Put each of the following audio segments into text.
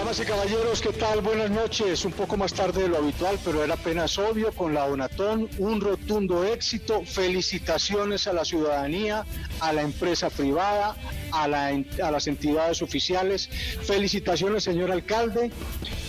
Damas y caballeros, ¿qué tal? Buenas noches. Un poco más tarde de lo habitual, pero era apenas obvio, con la Donatón, un rotundo éxito. Felicitaciones a la ciudadanía, a la empresa privada, a las entidades oficiales. Felicitaciones, señor alcalde.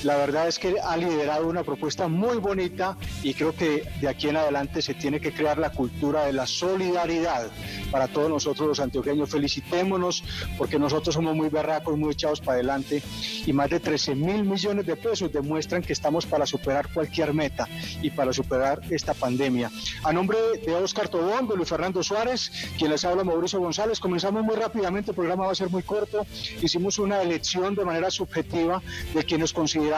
La verdad es que ha liderado una propuesta muy bonita y creo que de aquí en adelante se tiene que crear la cultura de la solidaridad para todos nosotros los antioqueños. Felicitémonos porque nosotros somos muy berracos, muy echados para adelante y más de 13.000 millones de pesos demuestran que estamos para superar cualquier meta y para superar esta pandemia. A nombre de Óscar Tobón, de Luis Fernando Suárez, quien les habla Mauricio González, comenzamos muy rápidamente, el programa va a ser muy corto. Hicimos una elección de manera subjetiva de quienes consideramos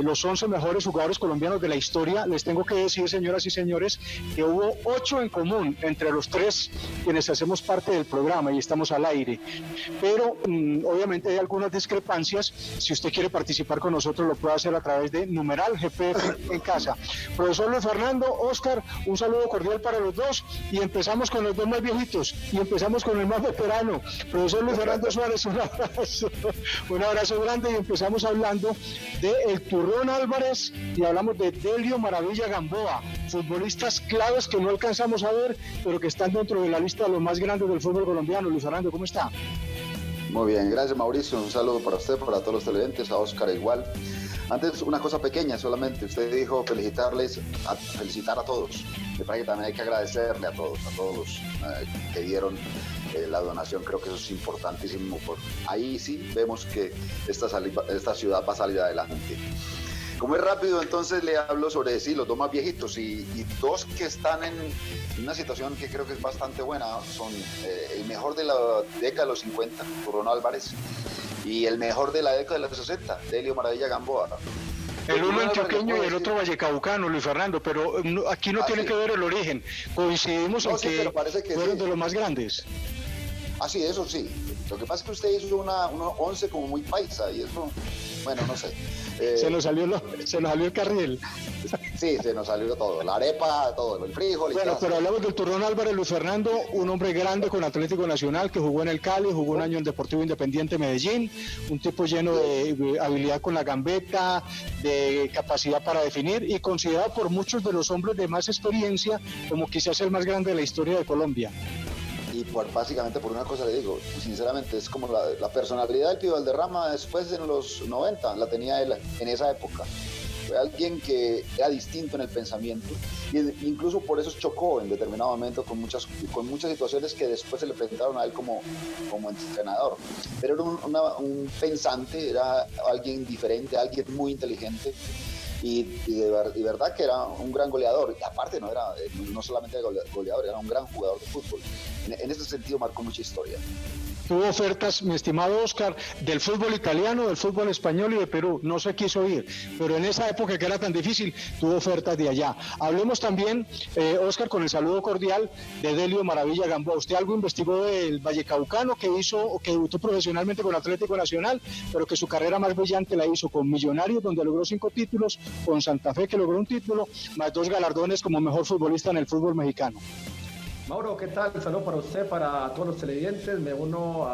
los 11 mejores jugadores colombianos de la historia. Les tengo que decir, señoras y señores, que hubo 8 en común entre los 3 quienes hacemos parte del programa y estamos al aire, pero obviamente hay algunas discrepancias. Si usted quiere participar con nosotros lo puede hacer a través de numeral GPF en casa. Profesor Luis Fernando, Óscar, un saludo cordial para los dos y empezamos con los dos más viejitos y empezamos con el más veterano. Profesor Luis Fernando Suárez, un abrazo grande y empezamos hablando de El Turrón Álvarez y hablamos de Delio Maravilla Gamboa, futbolistas claves que no alcanzamos a ver, pero que están dentro de la lista de los más grandes del fútbol colombiano. Luis Fernando, ¿cómo está? Muy bien, gracias Mauricio, un saludo para usted, para todos los televidentes, a Óscar igual. Antes, una cosa pequeña solamente, usted dijo felicitar a todos. Me parece que también hay que agradecerle a todos que dieron la donación. Creo que eso es importantísimo. Ahí sí vemos que esta ciudad va a salir adelante. Como es rápido, entonces le hablo sobre los dos más viejitos y dos que están en una situación que creo que es bastante buena. Son el mejor de la década de los 50, Turrón Álvarez, y el mejor de la década de los 60, Delio Maravilla Gamboa. El uno antioqueño y el otro vallecaucano, Luis Fernando, pero aquí no tiene que ver el origen. Coincidimos en que fueron de los más grandes. Sí, eso sí. Lo que pasa es que usted hizo una 11 como muy paisa y eso, bueno, no sé. Se nos salió el carril. Sí, se nos salió todo, la arepa, todo, el frijol. Bueno, pero hablamos del Turrón Álvarez. Luis Fernando, un hombre grande con Atlético Nacional, que jugó en el Cali, jugó un año en Deportivo Independiente Medellín, un tipo lleno de habilidad con la gambeta, de capacidad para definir y considerado por muchos de los hombres de más experiencia como quizás el más grande de la historia de Colombia. Y básicamente por una cosa le digo, sinceramente, es como la personalidad del Pío Valderrama después en los 90, la tenía él en esa época. Fue alguien que era distinto en el pensamiento e incluso por eso chocó en determinado momento con muchas situaciones que después se le presentaron a él como entrenador. Pero era un pensante, era alguien diferente, alguien muy inteligente. Y de verdad que era un gran goleador, y aparte no solamente goleador, era un gran jugador de fútbol. En ese sentido marcó mucha historia. Tuvo ofertas, mi estimado Óscar, del fútbol italiano, del fútbol español y de Perú. No se quiso ir, pero en esa época que era tan difícil, tuvo ofertas de allá. Hablemos también, Óscar, con el saludo cordial de Delio Maravilla Gamboa. Usted algo investigó del vallecaucano que debutó profesionalmente con Atlético Nacional, pero que su carrera más brillante la hizo con Millonarios, donde logró 5 títulos, con Santa Fe, que logró un título, más 2 galardones como mejor futbolista en el fútbol mexicano. Mauro, ¿qué tal? Un saludo para usted, para todos los televidentes. Me uno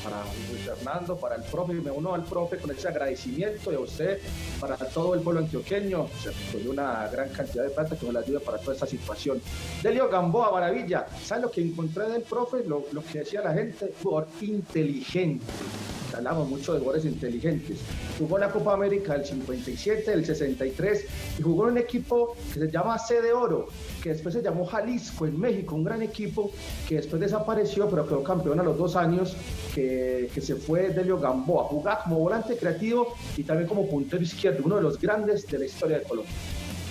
para Luis Fernando, para el profe, me uno al profe con ese agradecimiento y a usted, para todo el pueblo antioqueño, con una gran cantidad de plata que nos ayuda para toda esta situación. Delio Gamboa, maravilla. ¿Saben lo que encontré del profe? Lo que decía la gente, jugador inteligente. Hablamos mucho de jugadores inteligentes. Jugó la Copa América del 57, del 63 y jugó en un equipo que se llama C de Oro, que después se llamó Jalisco en México, un gran equipo que después desapareció, pero quedó campeón a los 2 años, que se fue Delio Gamboa. Jugaba como volante creativo y también como puntero izquierdo, uno de los grandes de la historia de Colombia.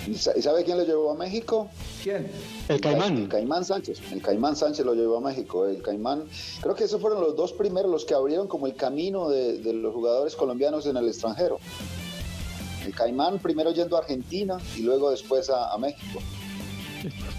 ¿Y sabe quién lo llevó a México? ¿Quién? El Caimán. El Caimán Sánchez. El Caimán Sánchez lo llevó a México. El Caimán, creo que esos fueron los 2 primeros los que abrieron como el camino de los jugadores colombianos en el extranjero. El Caimán primero yendo a Argentina y luego después a México.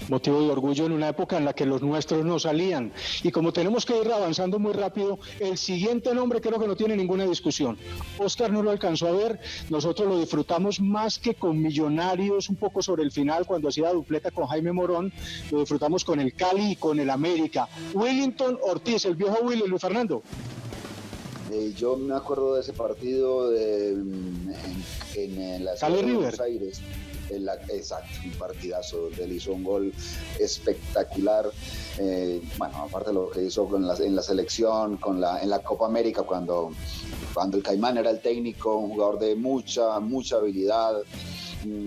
Motivo de orgullo en una época en la que los nuestros no salían. Y como tenemos que ir avanzando muy rápido, el siguiente nombre creo que no tiene ninguna discusión. Óscar no lo alcanzó a ver, nosotros lo disfrutamos más que con Millonarios, un poco sobre el final cuando hacía dupleta con Jaime Morón, lo disfrutamos con el Cali y con el América. Willington Ortiz, el viejo Willy, Luis Fernando. Yo me acuerdo de ese partido en la ciudad de Buenos Aires. Exacto, un partidazo donde él hizo un gol espectacular. Bueno, aparte de lo que hizo en la selección, en la Copa América, cuando el Caimán era el técnico, un jugador de mucha habilidad,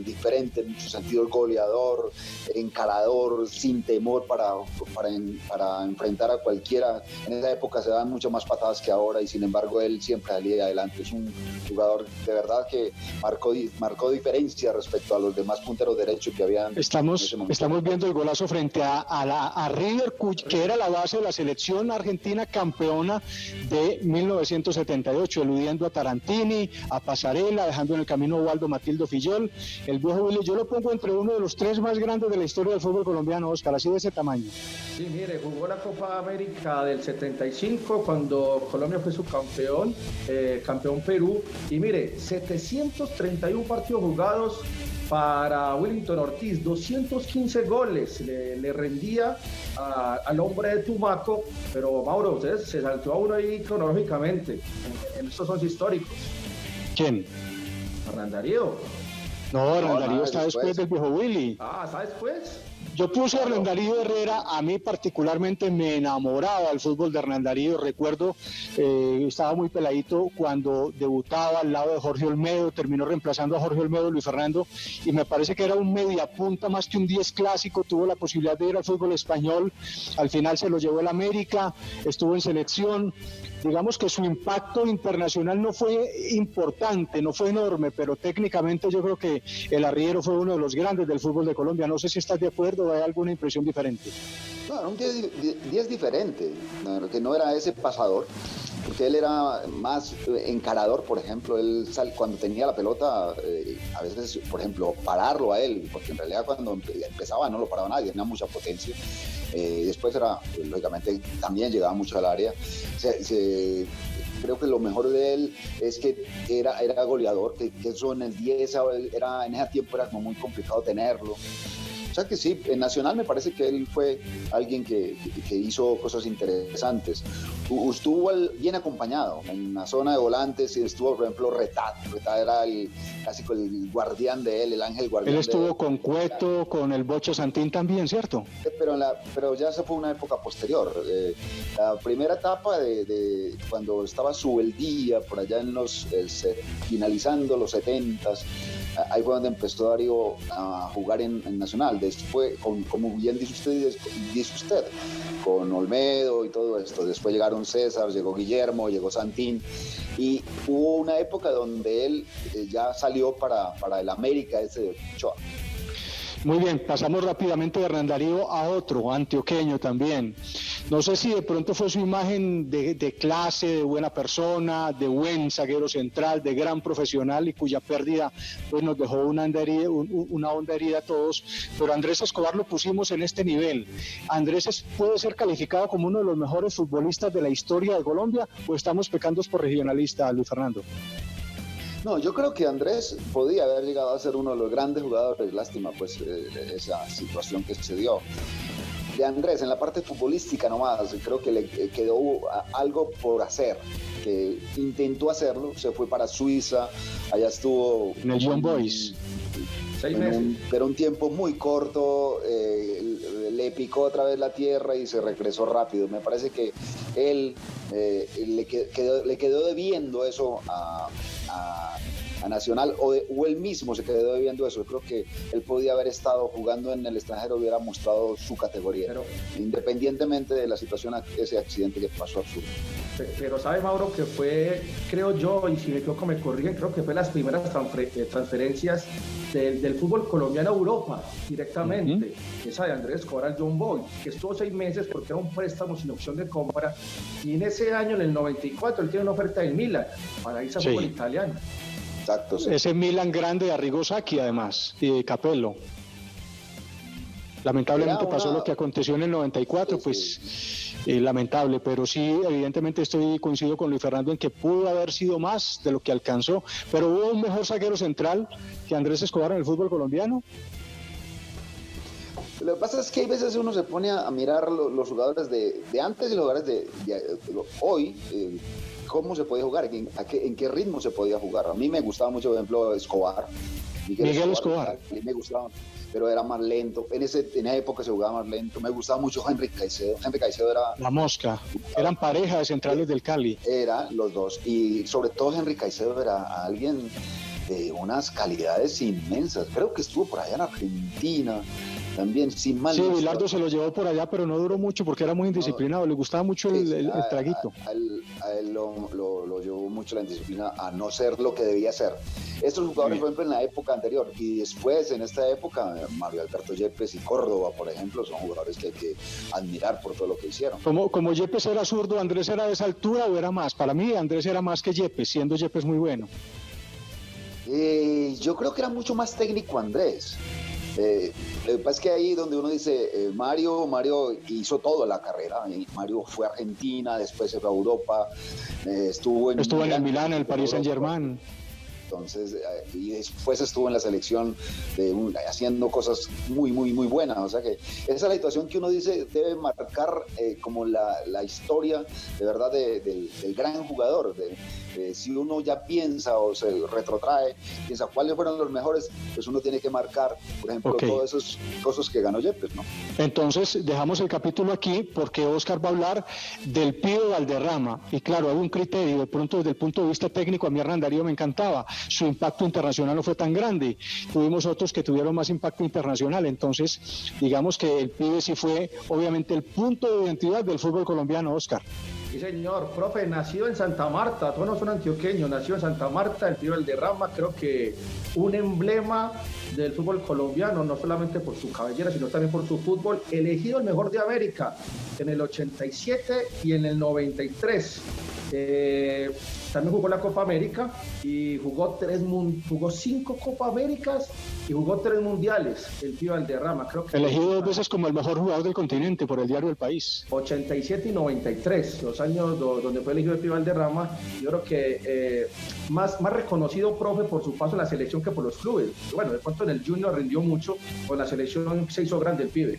diferente en muchos sentidos, goleador, encarador, sin temor para enfrentar a cualquiera. En esa época se daban mucho más patadas que ahora y sin embargo él siempre salía adelante. Es un jugador de verdad que marcó diferencia respecto a los demás punteros derechos que habían. Estamos viendo el golazo frente a River, que era la base de la selección argentina campeona de 1978, eludiendo a Tarantini, a Pasarela, dejando en el camino a Waldo Matildo Fillol. El viejo Willy, yo lo pongo entre uno de los 3 más grandes de la historia del fútbol colombiano, Oscar, así de ese tamaño. Sí, mire, jugó la Copa América del 75 cuando Colombia fue subcampeón, campeón Perú, y mire, 731 partidos jugados para Willington Ortiz, 215 goles le rendía al hombre de Tumaco, pero Mauro, usted se saltó a uno ahí cronológicamente, en estos son históricos. ¿Quién? Hernán Darío. No, Hernán Darío está después del viejo Willy. Ah, ¿está después? Yo puse a Hernán Darío Herrera, a mí particularmente me enamoraba el fútbol de Hernán Darío. Recuerdo, estaba muy peladito cuando debutaba al lado de Jorge Olmedo, terminó reemplazando a Jorge Olmedo, Luis Fernando, y me parece que era un mediapunta más que un 10 clásico, tuvo la posibilidad de ir al fútbol español, al final se lo llevó el América, estuvo en selección. Digamos que su impacto internacional no fue importante, no fue enorme, pero técnicamente yo creo que el arriero fue uno de los grandes del fútbol de Colombia. No sé si estás de acuerdo o hay alguna impresión diferente. No, era un 10 diferente, que no era ese pasador, porque él era más encarador, por ejemplo. Él cuando tenía la pelota, a veces, por ejemplo, pararlo a él, porque en realidad cuando empezaba no lo paraba nadie, tenía mucha potencia. Después era, lógicamente, también llegaba mucho al área. Creo que lo mejor de él es que era goleador, que eso en el 10 en ese tiempo era como muy complicado tenerlo. O sea que sí, en Nacional me parece que él fue alguien que hizo cosas interesantes. Estuvo bien acompañado en la zona de volantes y estuvo, por ejemplo, Retá era casi el guardián de él, el ángel guardián. Él estuvo con Cueto, con el Bocho Santín también, ¿cierto? Pero ya se fue una época posterior. La primera etapa de cuando estaba Subeldía, por allá finalizando los 70s, ahí fue donde empezó Darío a jugar en Nacional. Después, como bien dice usted, con Olmedo y todo esto. Después llegaron César, llegó Guillermo, llegó Santín, y hubo una época donde él ya salió para el América ese de Ochoa. Muy bien, pasamos rápidamente de Hernán Darío a otro, antioqueño también. No sé si de pronto fue su imagen de clase, de buena persona, de buen zaguero central, de gran profesional y cuya pérdida pues nos dejó una honda herida a todos, pero Andrés Escobar lo pusimos en este nivel. ¿Andrés puede ser calificado como uno de los mejores futbolistas de la historia de Colombia o estamos pecando por regionalista, Luis Fernando? No, yo creo que Andrés podía haber llegado a ser uno de los grandes jugadores. Lástima pues esa situación que se dio. De Andrés, en la parte futbolística nomás, creo que le quedó algo por hacer, que intentó hacerlo, se fue para Suiza, allá estuvo en el Young Boys, 6 meses, pero un tiempo muy corto, le picó otra vez la tierra y se regresó rápido. Me parece que él le quedó debiendo eso a Nacional, o él mismo se quedó debiendo eso. Yo creo que él podía haber estado jugando en el extranjero, hubiera mostrado su categoría, pero independientemente de la situación, ese accidente que pasó absurdo. Pero sabe, Mauro, que fue, creo yo, y si me equivoco me corrigen, creo que fue las primeras transferencias del fútbol colombiano a Europa directamente. Esa de Andrés Escobar al Young Boys, que estuvo 6 meses porque era un préstamo sin opción de compra, y en ese año, en el 94, él tiene una oferta del Milan para irse a fútbol italiano. Exacto, sí. Ese Milan grande de Arrigo Sacchi, además, y de Capello. Lamentablemente pasó lo que aconteció en el 94, pues lamentable, pero sí, evidentemente coincido con Luis Fernando en que pudo haber sido más de lo que alcanzó, pero hubo un mejor zaguero central que Andrés Escobar en el fútbol colombiano. Lo que pasa es que hay veces uno se pone a mirar los jugadores de antes y los jugadores de hoy. cómo se podía jugar, en qué ritmo se podía jugar. A mí me gustaba mucho, por ejemplo, Escobar. Miguel Escobar. A mí me gustaba, pero era más lento. En esa época se jugaba más lento. Me gustaba mucho Henry Caicedo. Henry Caicedo era... La Mosca. Eran pareja de centrales del Cali. Eran los dos. Y sobre todo Henry Caicedo era alguien de unas calidades inmensas. Creo que estuvo por allá en Argentina. También, sin mal. Sí, Bilardo se lo llevó por allá, pero no duró mucho porque era muy indisciplinado, le gustaba mucho el traguito. A él lo llevó mucho la indisciplina a no ser lo que debía ser. Estos jugadores, por ejemplo, en la época anterior y después, en esta época, Mario Alberto Yepes y Córdoba, por ejemplo, son jugadores que hay que admirar por todo lo que hicieron. Como Yepes era zurdo, ¿Andrés era de esa altura o era más? Para mí, Andrés era más que Yepes, siendo Yepes muy bueno. Yo creo que era mucho más técnico Andrés. Lo que pasa es que ahí donde uno dice, Mario hizo todo la carrera. Mario fue a Argentina, después se fue a Europa, estuvo en el Milán, en el Paris Saint-Germain. Entonces, y después estuvo en la selección haciendo cosas muy, muy, muy buenas. O sea que esa es la situación que uno dice debe marcar como la historia de verdad del gran jugador. Si uno ya piensa o se retrotrae, piensa cuáles fueron los mejores, pues uno tiene que marcar, por ejemplo, todas esas cosas que ganó Yepes, ¿no? Entonces, dejamos el capítulo aquí porque Oscar va a hablar del pibe Valderrama. Y claro, hay un criterio, de pronto desde el punto de vista técnico, a mí Hernán Darío me encantaba. Su impacto internacional no fue tan grande. Tuvimos otros que tuvieron más impacto internacional. Entonces, digamos que el pibe sí fue, obviamente, el punto de identidad del fútbol colombiano, Oscar. Sí, señor, profe, nacido en Santa Marta, todos no son antioqueños, nació en Santa Marta, el pibe Valderrama, creo que un emblema del fútbol colombiano, no solamente por su cabellera, sino también por su fútbol, elegido el mejor de América en el 87 y en el 93. También jugó la Copa América y jugó 5 Copa Américas y jugó 3 mundiales, el pibe Valderrama. Creo que elegido 2 veces como el mejor jugador del continente por el diario El País. 87 y 93, los años donde fue elegido el pibe Valderrama. Yo creo que más reconocido, profe, por su paso en la selección que por los clubes. Bueno, de pronto en el Junior rindió mucho, con la selección se hizo grande el pibe.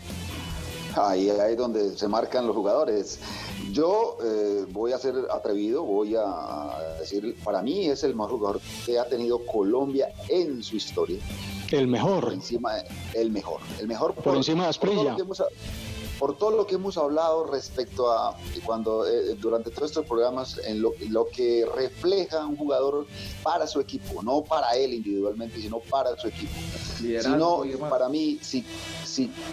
Ahí es donde se marcan los jugadores. Yo voy a ser atrevido, voy a decir, para mí es el mejor jugador que ha tenido Colombia en su historia. El mejor. El mejor por encima de Asprilla. Por todo lo que hemos hablado respecto a cuando durante todos estos programas, en lo que refleja un jugador para su equipo, no para él individualmente, sino para su equipo. Sino, para mí, si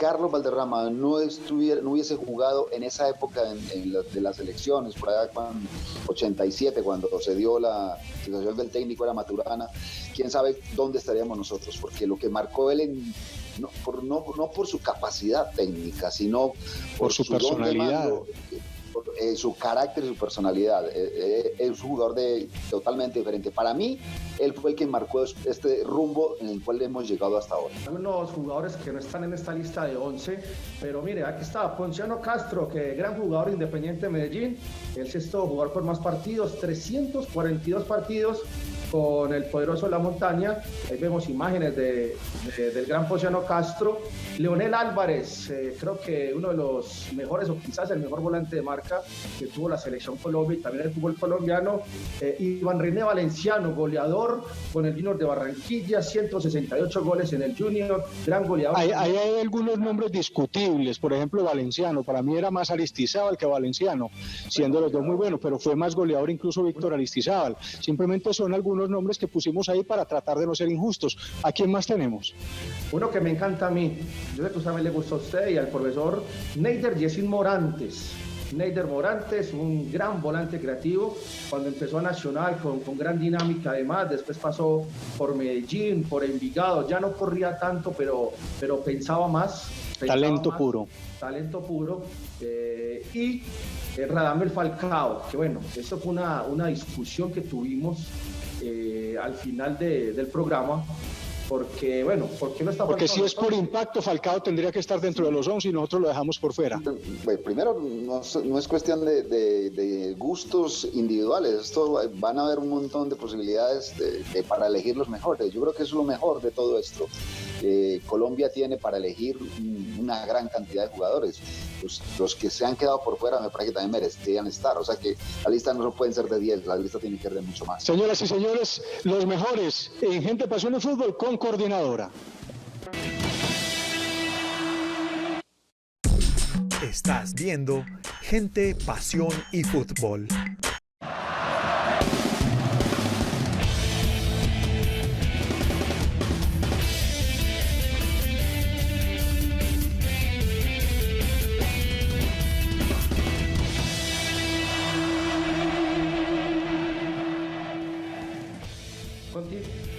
Carlos Valderrama no hubiese jugado en esa época de las elecciones, por allá en 87, cuando se dio la situación del técnico era Maturana, quién sabe dónde estaríamos nosotros, porque lo que marcó él no por su capacidad técnica, sino por su personalidad, por su carácter y su personalidad. Es un jugador totalmente diferente. Para mí, él fue el que marcó este rumbo en el cual hemos llegado hasta ahora. Hay unos jugadores que no están en esta lista de 11, pero mire, aquí está Ponciano Castro, que gran jugador Independiente de Medellín, el sexto jugador por más partidos, 342 partidos con el poderoso La Montaña. Ahí vemos imágenes del gran Ponciano Castro. Leonel Álvarez, creo que uno de los mejores o quizás el mejor volante de marca que tuvo la selección Colombia y también el fútbol colombiano. Iván René Valenciano, goleador con el Junior de Barranquilla, 168 goles en el Junior, gran goleador. Hay algunos nombres discutibles, por ejemplo Valenciano, para mí era más Aristizábal que Valenciano, siendo los dos muy buenos, pero fue más goleador incluso Víctor Aristizábal. Simplemente son algunos nombres que pusimos ahí para tratar de no ser injustos. ¿A quién más tenemos? Uno que me encanta a mí, yo sé que también le gusta a usted y al profesor, Neider Yesin Morantes. Neider Morantes, un gran volante creativo, cuando empezó a Nacional con gran dinámica además, después pasó por Medellín, por Envigado, ya no corría tanto, pero pensaba más. Talento puro. Y Radamel Falcao, que bueno, eso fue una discusión que tuvimos al final del programa, porque bueno, ¿por qué no está? Porque si es por impacto, Falcao tendría que estar dentro de los 11 y nosotros lo dejamos por fuera. Bueno, primero, no es cuestión de gustos individuales. Esto van a haber un montón de posibilidades para elegir los mejores. Yo creo que eso es lo mejor de todo esto. Colombia tiene para elegir una gran cantidad de jugadores. Los que se han quedado por fuera me parece que también merecerían estar. O sea que la lista no pueden ser de 10, la lista tiene que ser de mucho más. Señoras y señores, los mejores en Gente, Pasión y Fútbol con Coordinadora. Estás viendo Gente, Pasión y Fútbol.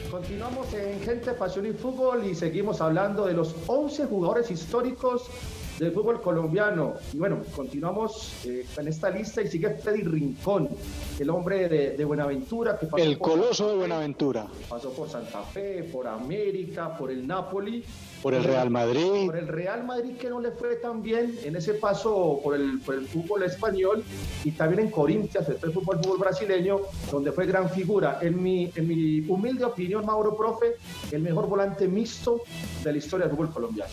Continuamos en Gente, Pasión y Fútbol y seguimos hablando de los 11 jugadores históricos del fútbol colombiano. Y bueno, continuamos en esta lista y sigue Freddy Rincón, el hombre de Buenaventura. Que pasó el coloso de Buenaventura. Pasó por Santa Fe, por América, por el Napoli. Por el Real Madrid. Por el Real Madrid, que no le fue tan bien en ese paso por el fútbol español, y también en Corinthians, el fútbol brasileño, donde fue gran figura. En mi humilde opinión, Mauro, profe, el mejor volante mixto de la historia del fútbol colombiano.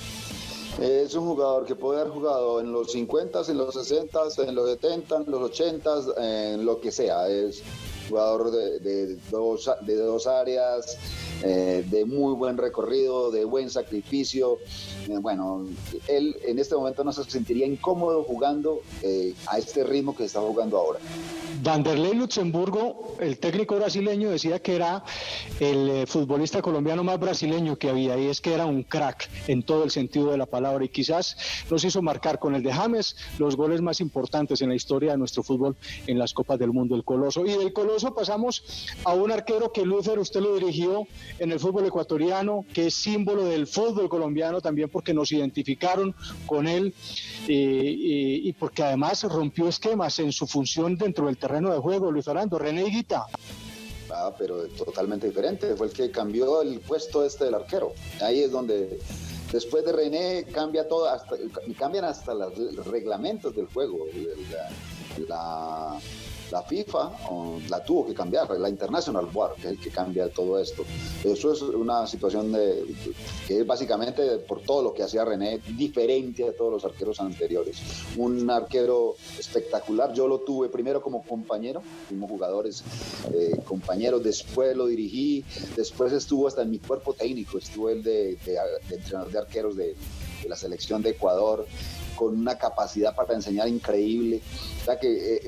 Es un jugador que puede haber jugado en los 50s, en los 60s, en los 70s, en los 80s, en lo que sea. Es jugador de dos áreas, de muy buen recorrido, de buen sacrificio. Bueno, él en este momento no se sentiría incómodo jugando a este ritmo que está jugando ahora. Vanderlei Luxemburgo, el técnico brasileño, decía que era el futbolista colombiano más brasileño que había, y es que era un crack en todo el sentido de la palabra, y quizás nos hizo marcar con el de James los goles más importantes en la historia de nuestro fútbol en las Copas del Mundo, el Coloso. Y del Coloso pasamos a un arquero que, Luther, usted lo dirigió en el fútbol ecuatoriano, que es símbolo del fútbol colombiano también porque nos identificaron con él y porque además rompió esquemas en su función dentro del terreno de juego, Luis Fernando, René Higuita. Pero totalmente diferente, fue el que cambió el puesto del arquero. Ahí es donde, después de René, cambia todo, cambian hasta los reglamentos del juego. La FIFA la tuvo que cambiar, la International Board, que es el que cambia todo esto. Eso es una situación que es básicamente por todo lo que hacía René, diferente a todos los arqueros anteriores. Un arquero espectacular, yo lo tuve primero como compañero, fuimos jugadores compañeros, después lo dirigí, después estuvo hasta en mi cuerpo técnico, estuvo el de entrenador de arqueros de la selección de Ecuador, con una capacidad para enseñar increíble. O sea que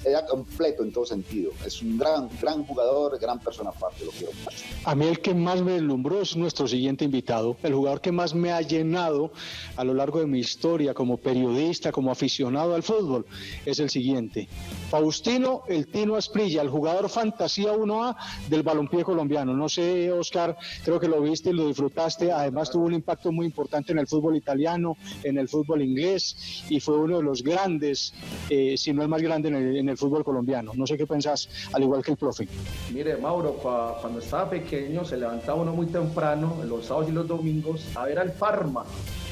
era completo en todo sentido. Es un gran jugador, gran persona aparte, lo quiero mucho. A mí el que más me deslumbró es nuestro siguiente invitado, el jugador que más me ha llenado a lo largo de mi historia como periodista, como aficionado al fútbol, es el siguiente. Faustino El Tino Asprilla, el jugador fantasía 1A del balompié colombiano. No sé, Oscar, creo que lo viste y lo disfrutaste. Además tuvo un impacto muy importante en el fútbol italiano, en el fútbol inglés, y fue uno de los grandes, si no el más grande en el fútbol colombiano. No sé qué pensás, al igual que el profe. Mire, Mauro, cuando estaba pequeño se levantaba uno muy temprano, los sábados y los domingos, a ver al Parma,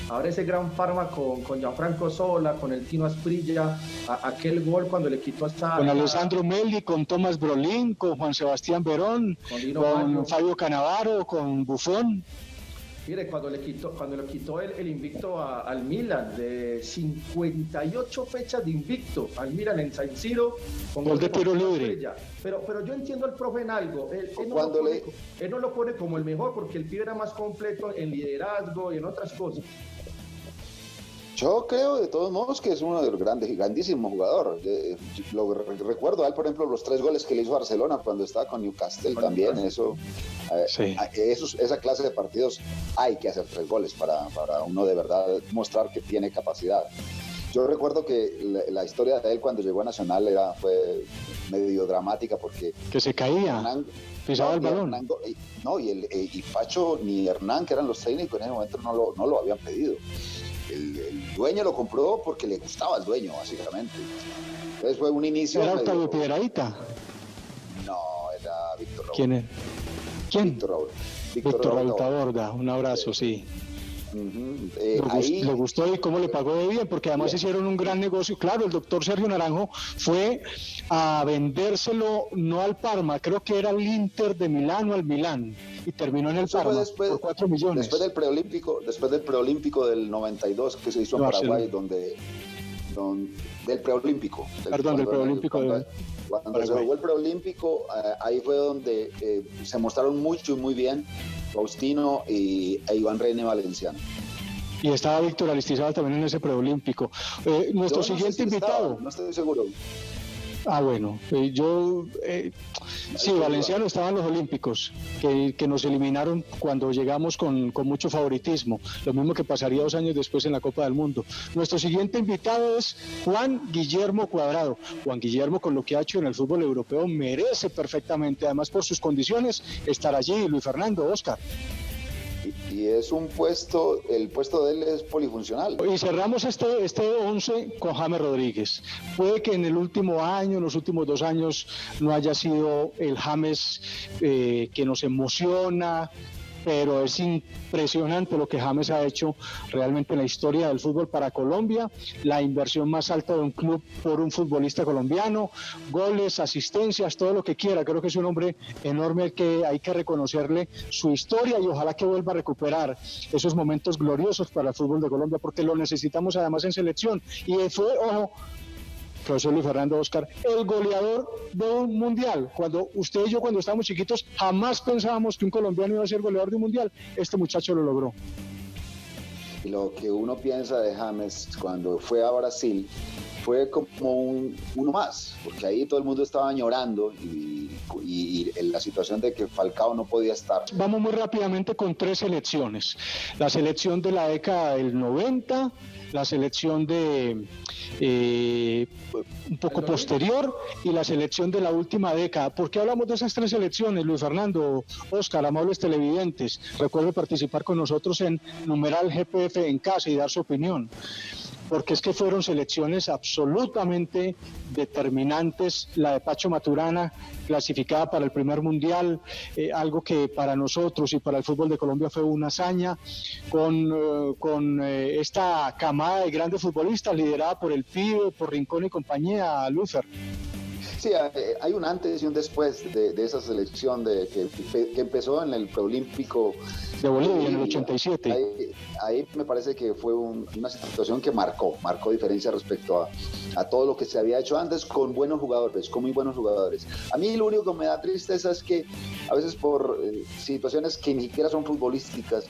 a ver ese gran Parma con Gianfranco Sola, con el Tino Asprilla, aquel gol cuando le quitó hasta... Con Alessandro Melli, con Tomás Brolin, con Juan Sebastián Verón, con Fabio Cannavaro, con Buffon. Mire, cuando le quitó el invicto al Milan, de 58 fechas de invicto al Milan en San Siro, con gol de tiro libre. Pero yo entiendo al profe en algo, él no lo pone como el mejor, porque el pibe era más completo en liderazgo y en otras cosas. Yo creo de todos modos que es uno de los grandísimos jugadores. Lo recuerdo a él, por ejemplo, los 3 goles que le hizo Barcelona cuando estaba con Newcastle también. Sí. Esa clase de partidos hay que hacer 3 goles para uno de verdad mostrar que tiene capacidad. Yo recuerdo que la historia de él cuando llegó a Nacional fue medio dramática porque... Que se caía, pisaba el balón. Y Pacho ni Hernán, que eran los técnicos en ese momento, no lo habían pedido. El dueño lo compró porque le gustaba al dueño, básicamente. Entonces fue un inicio... ¿Era Octavio Piedrahíta? No, era Víctor Raúl. ¿Quién es? ¿Quién? Víctor Raúl. Víctor Raúl Taborda, un abrazo, sí. Le gustó y cómo le pagó de bien, porque además hicieron un gran negocio. Claro, el doctor Sergio Naranjo fue a vendérselo no al Parma, creo que era al Inter de Milán o al Milán, y terminó en el Parma por 4 millones. Después del preolímpico del 92 que se hizo en Paraguay, del preolímpico. Cuando se jugó el preolímpico, ahí fue donde se mostraron mucho y muy bien Faustino e Iván René Valenciano. Y estaba Víctor Aristizábal también en ese preolímpico. Nuestro siguiente invitado. No estoy seguro. Bueno, sí, Valenciano estaba en los Olímpicos, que nos eliminaron cuando llegamos con mucho favoritismo, lo mismo que pasaría 2 años después en la Copa del Mundo. Nuestro siguiente invitado es Juan Guillermo Cuadrado. Juan Guillermo, con lo que ha hecho en el fútbol europeo, merece perfectamente, además por sus condiciones, estar allí. Luis Fernando, Oscar. Y es el puesto de él es polifuncional. Y cerramos este 11 con James Rodríguez. Puede que en el último año, en los últimos 2 años, no haya sido el James que nos emociona, pero es impresionante lo que James ha hecho realmente en la historia del fútbol para Colombia, la inversión más alta de un club por un futbolista colombiano, goles, asistencias, todo lo que quiera. Creo que es un hombre enorme que hay que reconocerle su historia y ojalá que vuelva a recuperar esos momentos gloriosos para el fútbol de Colombia, porque lo necesitamos además en selección. Y fue, profesor Luis Fernando, Oscar, el goleador de un mundial. Cuando usted y yo, cuando estábamos chiquitos, jamás pensábamos que un colombiano iba a ser goleador de un mundial. Este muchacho lo logró. Y lo que uno piensa de James cuando fue a Brasil fue como uno más, porque ahí todo el mundo estaba llorando y la situación de que Falcao no podía estar. Vamos muy rápidamente con 3 selecciones. La selección de la década del 90, la selección de un poco posterior y la selección de la última década. ¿Por qué hablamos de esas 3 selecciones, Luis Fernando, Oscar, amables televidentes? Recuerde participar con nosotros en numeral GPF en casa y dar su opinión, porque es que fueron selecciones absolutamente determinantes. La de Pacho Maturana, clasificada para el primer mundial, algo que para nosotros y para el fútbol de Colombia fue una hazaña, con esta camada de grandes futbolistas liderada por el Pibe, por Rincón y compañía, Lufer. Sí, hay un antes y un después de esa selección que empezó en el preolímpico de Bolivia en el 87. Ahí me parece que fue una situación que marcó diferencia respecto a todo lo que se había hecho antes con buenos jugadores, con muy buenos jugadores. A mí lo único que me da tristeza es que a veces por situaciones que ni siquiera son futbolísticas,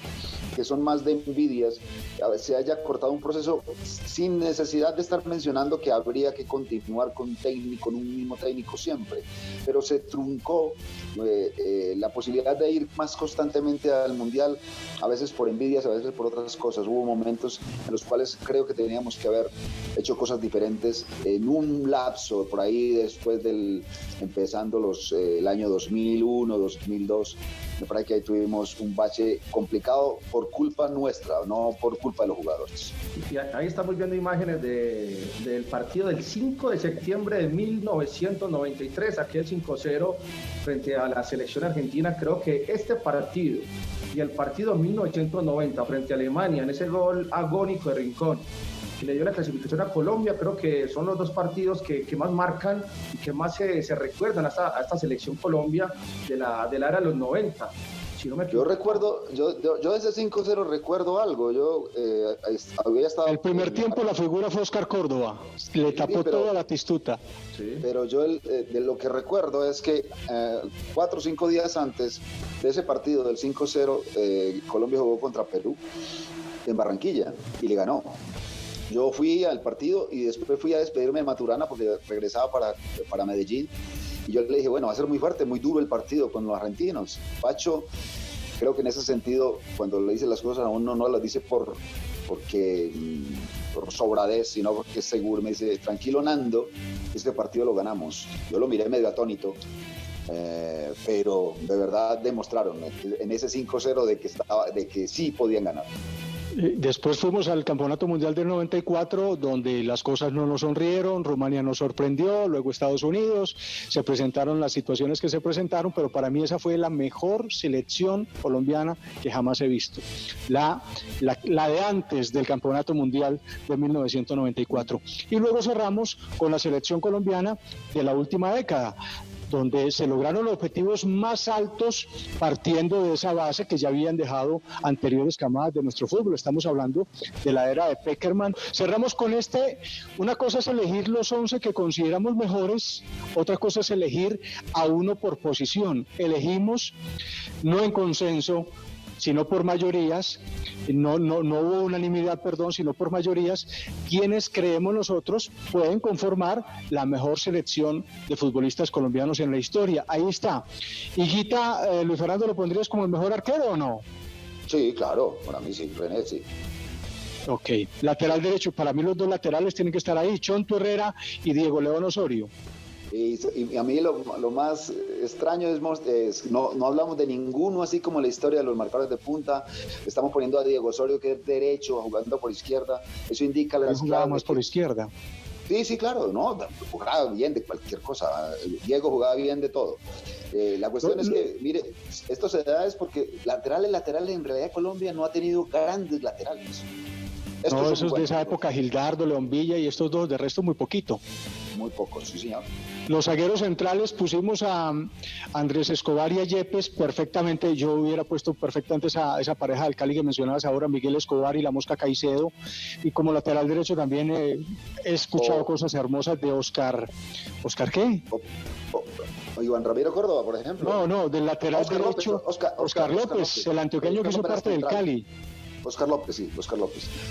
que son más de envidias, a veces se haya cortado un proceso sin necesidad de estar mencionando que habría que continuar con un mismo técnico siempre, pero se truncó la posibilidad de ir más constantemente al Mundial, a veces por envidias, a veces por otras cosas. Hubo momentos en los cuales creo que teníamos que haber hecho cosas diferentes en un lapso, por ahí después empezando el año 2001, 2002, me parece que ahí tuvimos un bache complicado por culpa nuestra, no por culpa de los jugadores. Y ahí estamos viendo imágenes del partido del 5 de septiembre de 1993, aquel 5-0 frente a la selección argentina. Creo que este partido y el partido 1990 frente a Alemania, en ese gol agónico de Rincón, que le dio la clasificación a Colombia, creo que son los 2 partidos que más marcan y que más se recuerdan a esta selección Colombia de la era de los 90. Si no me equivoco. Yo de ese 5-0 recuerdo algo. Yo había estado... El primer tiempo la figura fue Oscar Córdoba, le tapó toda la tistuta. Sí. Pero yo de lo que recuerdo es que 4 o 5 días antes de ese partido del 5-0, Colombia jugó contra Perú en Barranquilla y le ganó. Yo fui al partido y después fui a despedirme de Maturana porque regresaba para Medellín. Y yo le dije, bueno, va a ser muy fuerte, muy duro el partido con los argentinos. Pacho, creo que en ese sentido, cuando le dice las cosas a uno, no las dice por sobradez, sino porque es seguro. Me dice, tranquilo Nando, este partido lo ganamos. Yo lo miré medio atónito, pero de verdad demostraron en ese 5-0 de que sí podían ganar. Después fuimos al Campeonato Mundial del 94, donde las cosas no nos sonrieron, Rumania nos sorprendió, luego Estados Unidos, se presentaron las situaciones que se presentaron, pero para mí esa fue la mejor selección colombiana que jamás he visto, la de antes del Campeonato Mundial de 1994. Y luego cerramos con la selección colombiana de la última década. donde se lograron los objetivos más altos partiendo de esa base que ya habían dejado anteriores camadas de nuestro fútbol. Estamos hablando de la era de Pekerman. Cerramos con una cosa es elegir los 11 que consideramos mejores, otra cosa es elegir a uno por posición. Elegimos no en consenso, sino por mayorías, no hubo unanimidad, sino por mayorías, quienes creemos nosotros pueden conformar la mejor selección de futbolistas colombianos en la historia. Ahí está. Higuita, Luis Fernando, ¿lo pondrías como el mejor arquero o no? Sí, claro, para mí sí, René, sí. Ok, lateral derecho, para mí los dos laterales tienen que estar ahí, Chonto Herrera y Diego León Osorio. Y a mí lo más extraño es no hablamos de ninguno, así como la historia de los marcadores de punta. Estamos poniendo a Diego Osorio, que es derecho, jugando por izquierda. Eso indica la jugaba más por izquierda. Sí, claro, no, jugaba bien de cualquier cosa. Diego jugaba bien de todo. La cuestión es que, mire, esto se da es porque laterales, en realidad Colombia no ha tenido grandes laterales. Esos de esa época, Gildardo, León Villa y estos dos, de resto muy poquito. Muy poco, sí señor. Los zagueros centrales pusimos a Andrés Escobar y a Yepes perfectamente. Yo hubiera puesto perfectamente esa pareja del Cali que mencionabas ahora, Miguel Escobar y la Mosca Caicedo. Y como lateral derecho también he escuchado cosas hermosas de Oscar. ¿Oscar qué? Iván Ramiro Córdoba, por ejemplo. No, del lateral derecho. Oscar López, el antioqueño que hizo parte del Cali. Oscar López.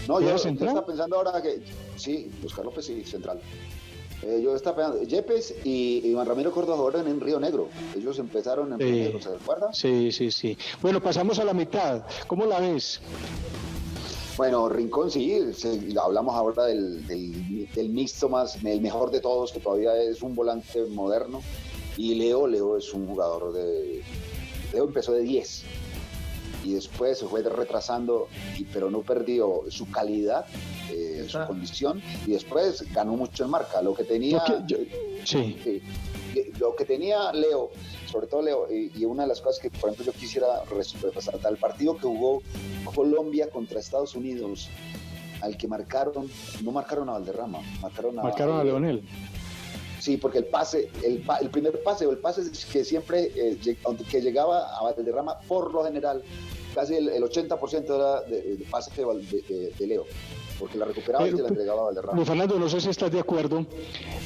No, yo estaba pensando ahora que sí, Oscar López sí, central. Yo estaba pensando, Yepes y Iván Ramiro Córdoba jugaron en Río Negro. Ellos empezaron en Río Negro, ¿se acuerdan? Sí. Bueno, pasamos a la mitad. ¿Cómo la ves? Bueno, Rincón sí, hablamos ahora del mixto el mejor de todos, que todavía es un volante moderno. Y Leo es un jugador Leo empezó de 10. Y después se fue retrasando, pero no perdió su calidad, su condición, y después ganó mucho en marca. Lo que tenía lo que tenía Leo, sobre todo Leo, y una de las cosas que, por ejemplo, yo quisiera resaltar, el partido que jugó Colombia contra Estados Unidos, al que no marcaron a Valderrama, marcaron a Leonel. Sí, porque el primer pase que siempre que llegaba a Valderrama, por lo general, casi el 80% era de pase de Leo, porque la recuperaba y se la entregaba a Valderrama. Luis Fernando, no sé si estás de acuerdo,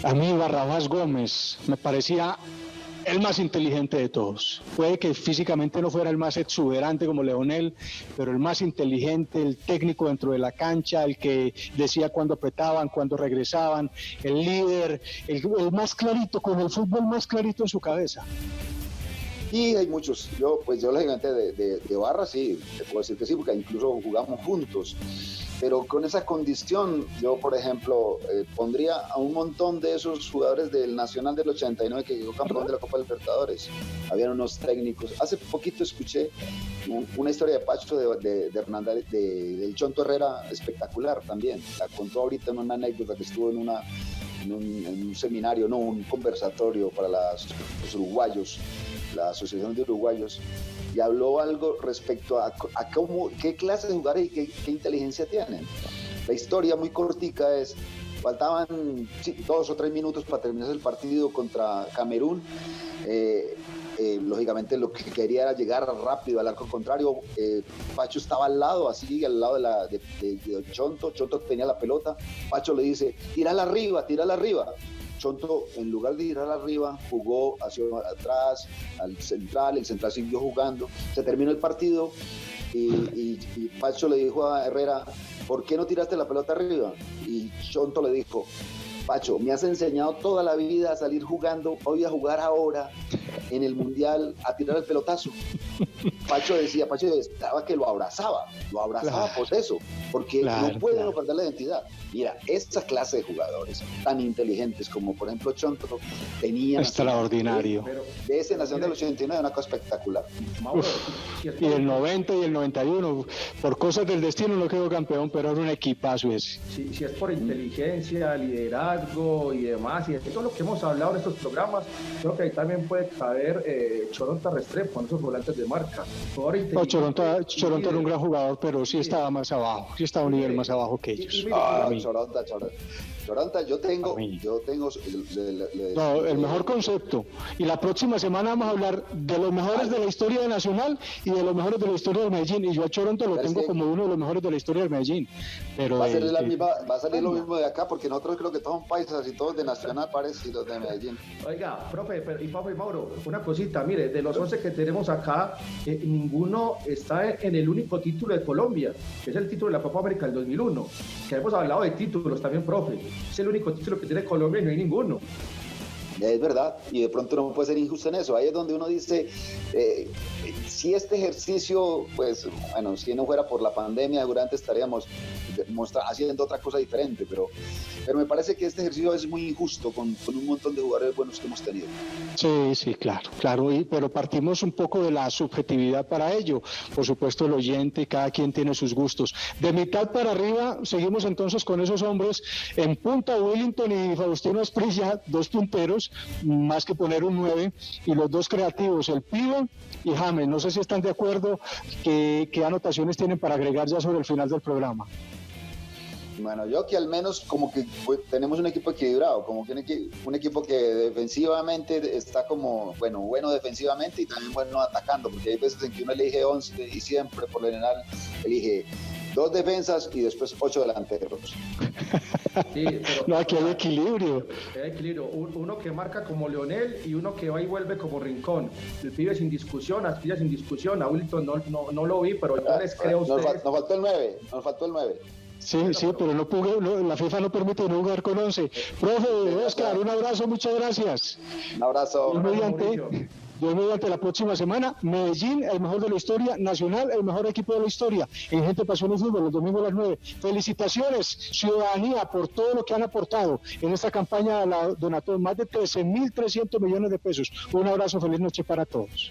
a mí Barrabás Gómez me parecía el más inteligente de todos. Puede que físicamente no fuera el más exuberante como Leonel, pero el más inteligente, el técnico dentro de la cancha, el que decía cuándo apretaban, cuándo regresaban, el líder, el más clarito, con el fútbol más clarito en su cabeza. Y hay muchos. Yo lógicamente de Barra sí, te puedo decir que sí, porque incluso jugamos juntos. Pero con esa condición, yo, por ejemplo, pondría a un montón de esos jugadores del Nacional del 89 que quedó campeón de la Copa Libertadores. Habían unos técnicos. Hace poquito escuché una historia de Pacho de Hernández, del Chonto Herrera, espectacular también. La contó ahorita en una anécdota que estuvo en un seminario, un conversatorio para los uruguayos, la Asociación de Uruguayos, y habló algo respecto a qué clase de jugadores y qué inteligencia tienen. La historia muy cortica es, faltaban 2 o 3 minutos para terminar el partido contra Camerún. Lógicamente lo que quería era llegar rápido al arco contrario. Pacho estaba al lado de Chonto. Chonto tenía la pelota. Pacho le dice, tírala arriba. Chonto, en lugar de tirar arriba, jugó hacia atrás, al central. El central siguió jugando. Se terminó el partido y Pacho le dijo a Herrera, ¿por qué no tiraste la pelota arriba? Y Chonto le dijo, Pacho, me has enseñado toda la vida a salir jugando, voy a jugar ahora en el Mundial a tirar el pelotazo. Pacho estaba que lo abrazaba por eso, porque no pueden perder la identidad. Mira, esta clase de jugadores tan inteligentes como por ejemplo Chonto tenían extraordinario. De ese Nacional del 89 una cosa espectacular. Y el 90 y el 91, por cosas del destino no quedó campeón, pero era un equipazo ese. Si es por inteligencia, liderazgo y demás, y de todo lo que hemos hablado en estos programas, creo que ahí también puede caber traer Choronta Restrepo, esos volantes de marca. No, Choronta era un gran jugador, pero sí estaba más abajo, sí estaba a un nivel más abajo que ellos. Choronta, yo tengo no, el mejor concepto. Y la próxima semana vamos a hablar de los mejores de la historia de Nacional y de los mejores de la historia de Medellín. Y yo a Choronta lo tengo como uno de los mejores de la historia de Medellín. Pero va a salir lo mismo de acá, porque nosotros creo que todos son paisas y todos de Nacional parecidos de Medellín. Oiga, profe, y Mauro, una cosita, mire, de los 11 que tenemos acá, ninguno está en el único título de Colombia, que es el título de la Copa América del 2001, que hemos hablado de títulos también, profe. Es el único título que tiene Colombia y no hay ninguno. Es verdad, y de pronto no puede ser injusto en eso. Ahí es donde uno dice, si este ejercicio, pues, bueno, si no fuera por la pandemia, seguramente estaríamos haciendo otra cosa diferente, pero me parece que este ejercicio es muy injusto con un montón de jugadores buenos que hemos tenido. Sí, claro, pero partimos un poco de la subjetividad para ello. Por supuesto, el oyente, cada quien tiene sus gustos. De mitad para arriba, seguimos entonces con esos hombres. En punta, Willington y Faustino Asprilla, dos punteros, más que poner un 9, y los dos creativos, el Pibe y James. No sé si están de acuerdo, qué anotaciones tienen para agregar ya sobre el final del programa. Bueno, yo que al menos como que tenemos un equipo equilibrado, como que un equipo que defensivamente está como, bueno defensivamente y también bueno atacando, porque hay veces en que uno elige 11 y siempre por lo general elige 2 defensas y después 8 delanteros. Sí, pero, no, aquí hay equilibrio. Hay equilibrio. Uno que marca como Leonel y uno que va y vuelve como Rincón. El Pibe sin discusión, Asprilla sin discusión. A Willington no lo vi, pero yo les creo a ustedes. Nos faltó el 9. Sí, pero la FIFA no permite no jugar con 11. Profe, Oscar, un abrazo, muchas gracias. Un abrazo. Dios mediante la próxima semana, Medellín, el mejor de la historia, Nacional, el mejor equipo de la historia, en Gente, Pasión y Fútbol, los domingos a las 9. Felicitaciones, ciudadanía, por todo lo que han aportado en esta campaña de la Donatón, más de 13.300 millones de pesos. Un abrazo, feliz noche para todos.